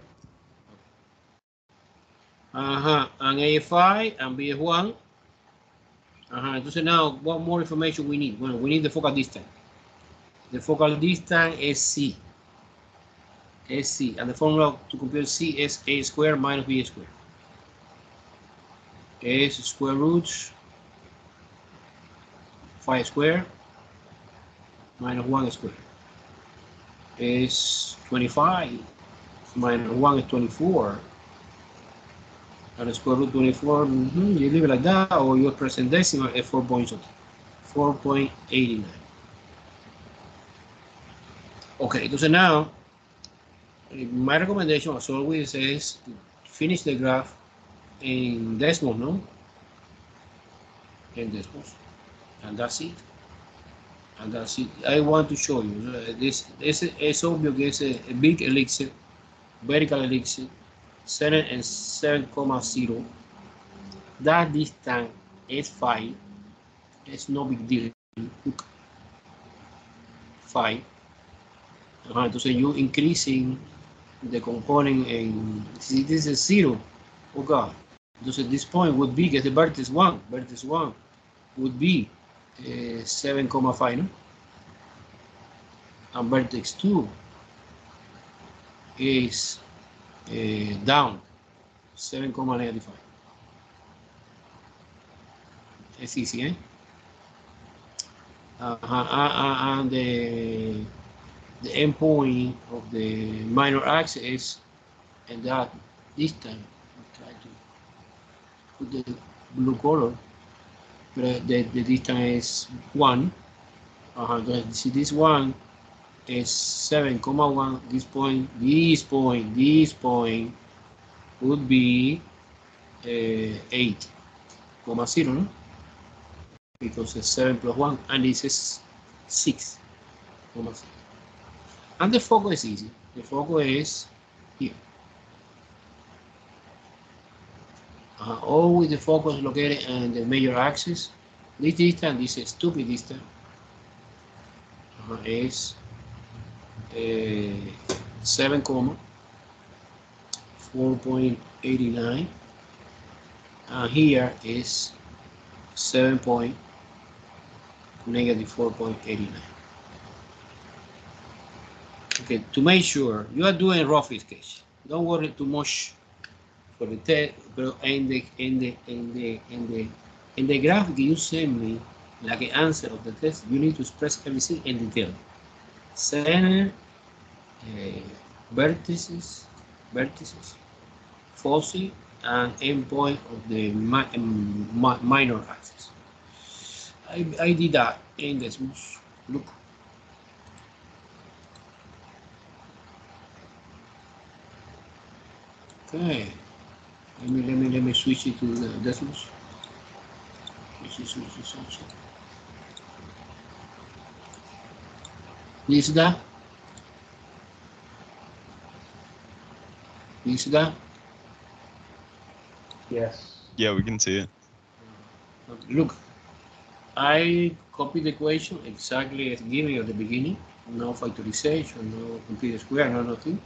And A is 5 and B is 1. Entonces now, what more information we need? Well, we need the focal distance. The focal distance is C. Is C. And the formula to compute C is A squared minus B squared. A is square root 5 squared minus 1 squared. Is 25 minus 1 is 24. And the square root 24, you leave it like that, or you present decimal at 4.89. Okay, entonces now, My recommendation, as always, is to finish the graph in decimals, no? In decimals, and that's it. And that's it. I want to show you this. This is obvious. It's a big elixir, vertical elixir, 7 and 7,0. That distance is 5. It's no big deal. Look, 5. Entonces you increasing the component in, see, this is 0. Oh God. Entonces this point would be, get the vertex 1. Vertex 1 would be 7,5, no? And vertex 2 is down 7,95. It's easy, eh? And the endpoint of the minor axis, and that this time I'll try to put the blue color, but the distance is 1. See, this one is 7,1. This point would be 8,0, no? Because it's 7 plus 1, and this is 6. And the focus is easy. The focus is here. Always the focus is located on the major axis. This distance, this is stupid distance, is 7,4.89, and here is 7.-4.89. Okay, to make sure you are doing rough sketch, don't worry too much for the test, but in the graphic you send me, like the answer of the test, you need to express everything in detail. Center, vertices, foci, and endpoint of the minor axis. I did that in this. Look. Okay. Let me switch it to the decimals. Switch this also. Is that? Is that? Yes. Yeah, we can see it. Look, I copied the equation exactly as given at the beginning. No factorization, no complete square, no nothing.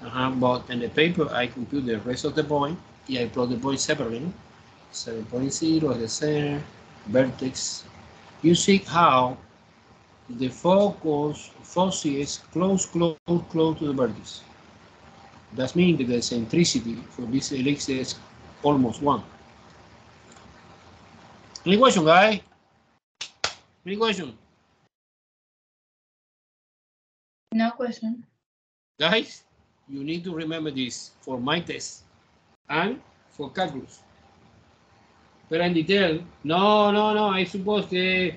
But in the paper, I compute the rest of the point. Yeah, I plot the point separately. No? 7.0 at the center, vertex. You see how the focus is close to the vertex. That means that the eccentricity for this elixir is almost 1. Any question, guy? Any question? No question. Guys, you need to remember this for my test and for calculus. Pero en detail, no, I suppose que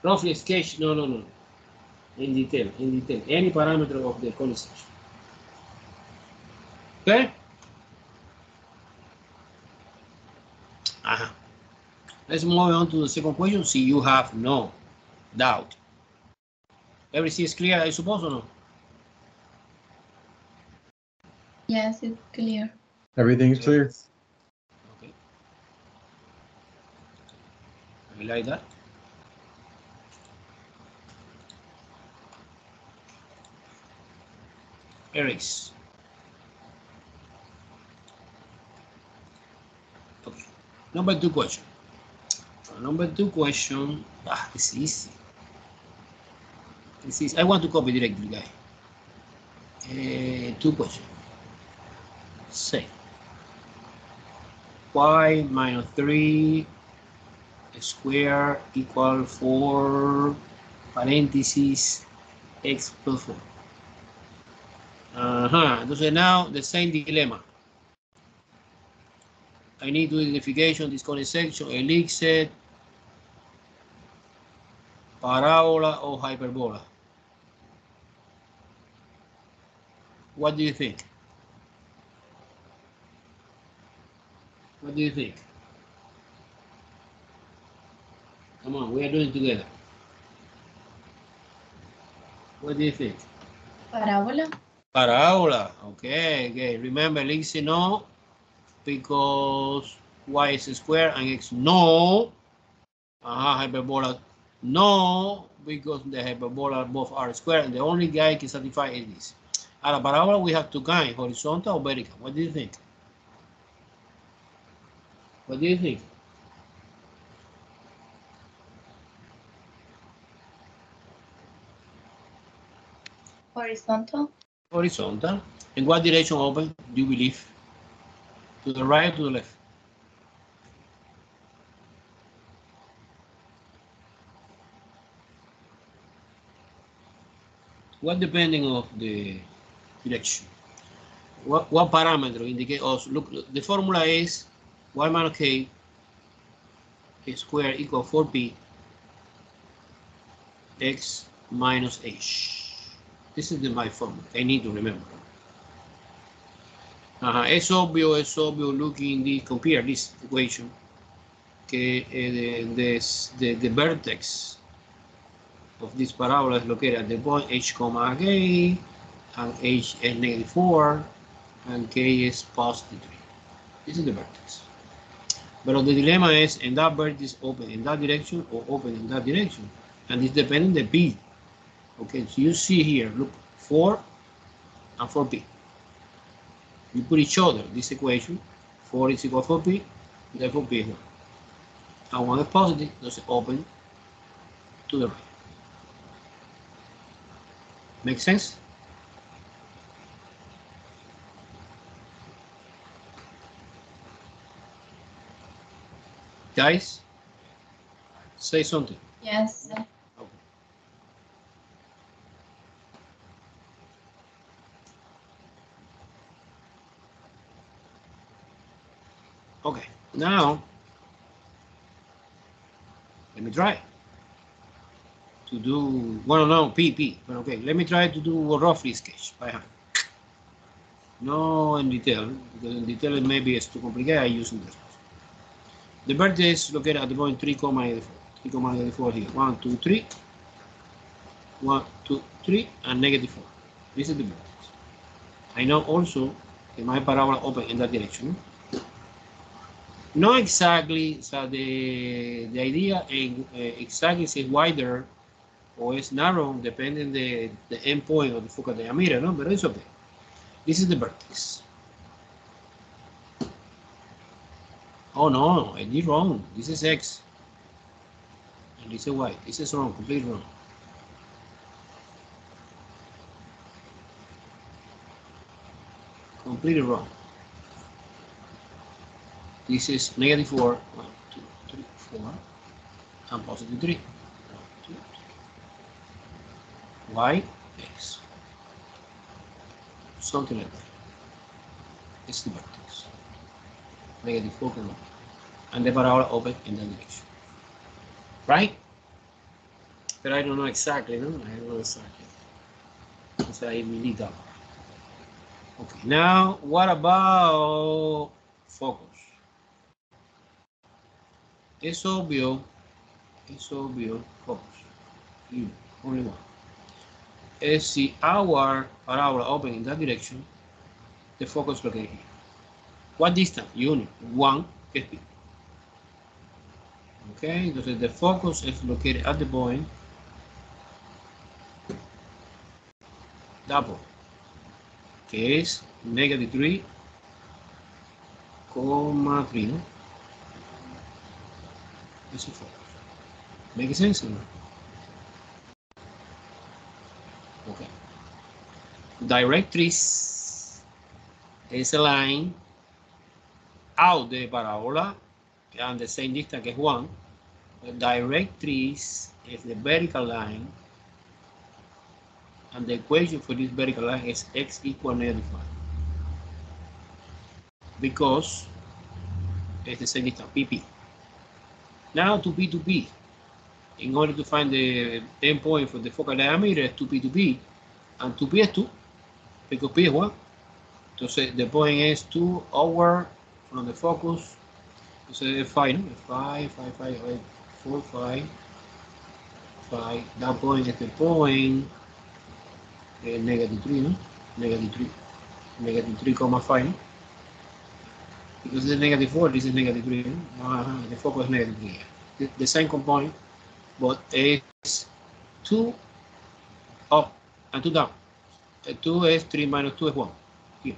roughly sketch, no. In detail, any parameter of the concept. Okay? Let's move on to the second question. See, you have no doubt. Everything is clear, I suppose, or no? Yes, it's clear. Everything's clear. Okay. I like that. Erase. Okay. Number 2 question. Number 2 question. It's easy. It's easy. I want to copy directly, guy. 2 questions. Say y minus 3 square equal 4 parentheses x plus 4. Entonces now the same dilemma. I need to identification, disconnect section, elixir, parábola o hyperbola. What do you think? What do you think? Come on, we are doing it together. What do you think? Parábola. Parábola. Okay, okay. Remember, Lindsay, no, because y is square and x no. Hyperbola no, because the hyperbola both are square, and the only guy can satisfy is this. At a parabola, we have two kinds, horizontal or vertical. What do you think? What do you think? Horizontal. Horizontal. In what direction open do you believe? To the right or to the left? What depending of the direction? What parameter indicate also? Look, the formula is y minus k squared equal 4p x minus h. This is my formula. I need to remember. Es obvio looking the compare this equation que the vertex of this parabola is located at the point h comma k, and h is -4 and k is +3. This is the vertex. But the dilemma is, in that vertex open in that direction or open in that direction, and it's depending the p. Okay, so you see here, look, 4 and 4p. You put each other, this equation, 4 is equal to 4p, therefore p is 1. And one is positive, thus open to the right. Make sense? Guys, say something. Yes. Okay, now let me try to do, well, no, P, but okay, let me try to do a roughly sketch by hand. No in detail, because in detail maybe it's too complicated. I use this. The vertex located at the point 3, 3, here. 1, 2, 3. 1, 2, 3, and -4. This is the vertex. I know also that my parabola open in that direction. Not exactly, so the idea exactly is wider or is narrow depending the end point of the focal diameter, no? But it's okay. This is the vertex. Oh no, I did wrong. This is x. And this is y. This is wrong, completely wrong. Completely wrong. This is -4, 1, 2, 3, 4, and +3. 1, 2, 3. Y, x. Something like that. It's the vertex. -4, and the parabola open in that direction. Right? But I don't know exactly, no? I don't know exactly. So I really doubt. Okay, now what about focus? Es obvio, focus. Only one. See our parabola open in that direction, the focus located here. What distance? Unit 1 kp. Okay, entonces the focus is located at the point, that point, que es -3,3, ¿no? It's a focus. Make sense or not? Okay. Directrix is a line out the parabola and the same distance que es 1. The directrix is the vertical line, and the equation for this vertical line is x equal -5. Because it's the same distance, pp. Now to P, in order to find the endpoint for the focal diameter, 2p to p, and 2p is 2. because P is 1. Entonces, the point is 2 over from the focus. Entonces, 5, ¿no? 5, 4, 5. That point is the point. Negative 3, no? Negative 3. Negative 3,5, no? Because this is negative 4, this is negative 3. No? The focus is negative 3. The same component, but it's 2 up and 2 down. 2 is 3 minus 2 is 1. Here.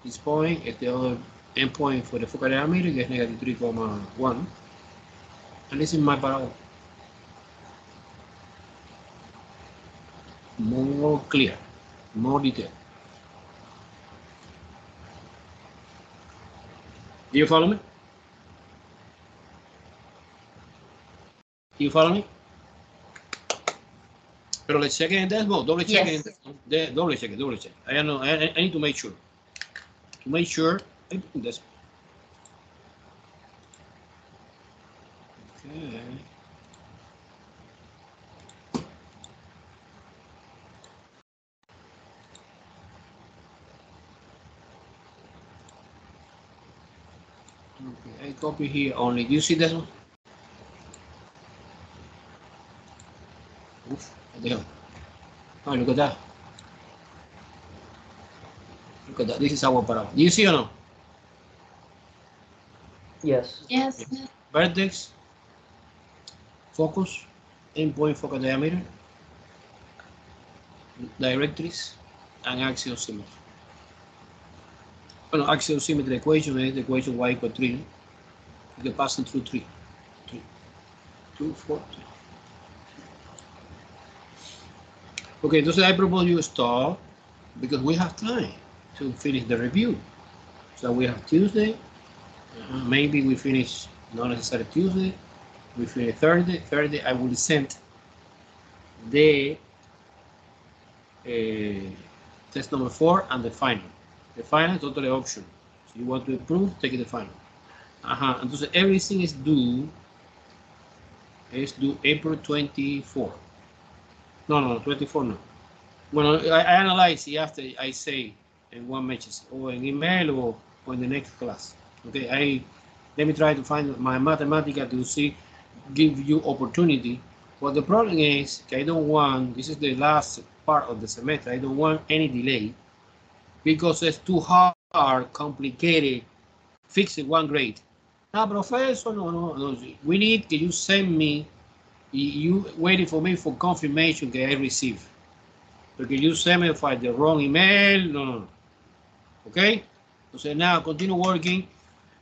This point is the other endpoint for the focal diameter, is negative 3,1. And this is my parabola. More clear, more detail. Do you follow me? Do you follow me? Pero let's check in decimal, double check in, double check. I know. I need to make sure. To make sure, I put this. Okay. Okay, I copy here only. Do you see this one? Oof, what the hell? Oh, look at that. Look at that. This is our parabola. Do you see or no? Yes. Yes. Vertex, focus, endpoint focal diameter, directrix, and axial symmetry. Well, axial symmetry equation is the equation y equal 3. You're passing through 3. 2, 4, 3. Okay, entonces I propose you stop because we have time to finish the review. So we have Tuesday. Maybe we finish not necessarily Tuesday. We finish Thursday. Thursday I will send the test number 4 and the final. The final is totally optional. So you want to improve, take the final. Entonces everything is due April 24. No, 24 no. Well, I analyze it after I say in one message or an email or in the next class. Okay, let me try to find my mathematical to see, give you opportunity. But the problem is, I don't want, this is the last part of the semester, I don't want any delay because it's too hard, complicated, fixing one grade. Now, professor, no. We need que you send me, you waiting for me for confirmation that I receive. Because you send me for the wrong email, no. Okay? So now continue working.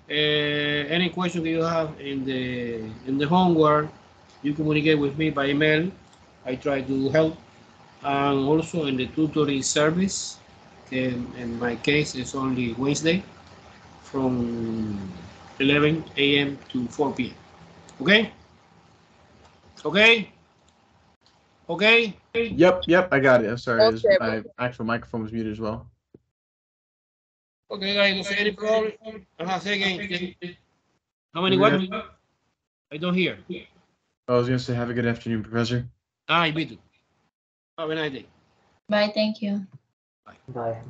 Any question that you have in the homework, you communicate with me by email. I try to help. And also in the tutoring service, in my case, it's only Wednesday from 11 a.m. to 4 p.m. Okay? Okay? Okay? Yep, I got it. I'm sorry. Okay, My actual microphone was muted as well. Okay, guys, don't any problem. Say again. How many What? what? I don't hear. I was gonna say, have a good afternoon, Professor. You too. Have a nice day. Bye. Thank you. Bye.